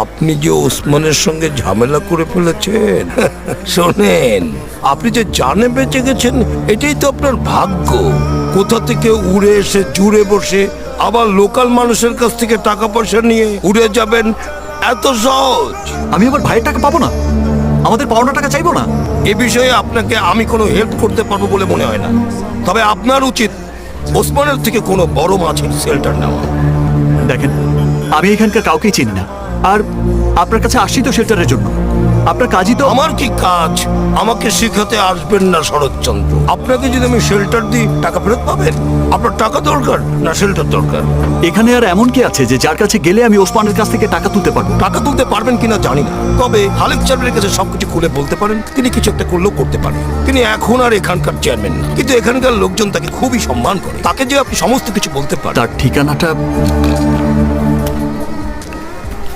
আপনি যে ওসমানের সঙ্গে ঝামেলা করে ফেলেছেন, শোনেন, আপনি যে জানে বেঁচে গেছেন এটাই তো আপনার ভাগ্য। কোথা থেকে উড়ে এসে জুড়ে বসে আবার লোকাল মানুষের কাছ থেকে টাকা পয়সা নিয়ে উড়ে যাবেন, এত সহজ? আমি আমার ভাইয়ের টাকা পাবো না? আমাদের পাওনা টাকা চাইবো না? এ বিষয়ে আপনাকে আমি কোনো হেল্প করতে পারবো বলে মনে হয় না। তবে আপনার উচিত ওসমানের থেকে কোনো বড় মাছের শেল্টার নেওয়া। দেখেন, আমি এখানকার কাউকেই চিনি না, আর আপনার কাছে আসি তো শেল্টারের জন্য। আপনার কাজই তো আমার কি কাজ? আমাকে শেখাতে আসবেন না শরৎচন্দ্র। আপনাকে যদি আমি শেল্টার দিই টাকা ফেরত পাবেন? আপনার টাকা দরকার না শেল্টার দরকার? এখানে আর এমন কি আছে যে যার কাছে গেলে আমি ওসমানের কাছ থেকে টাকা তুলতে পারবো? টাকা তুলতে পারবেন কিনা জানি না, তবে খালেক চেয়ারম্যানের কাছে সবকিছু খুলে বলতে পারেন। তিনি কিছু একটা করলেও করতে পারেন। তিনি এখন আর এখানকার চেয়ারম্যান না, কিন্তু এখানকার লোকজন তাকে খুবই সম্মান করে। তাকে যে আপনি সমস্ত কিছু বলতে পারেন। তার ঠিকানাটা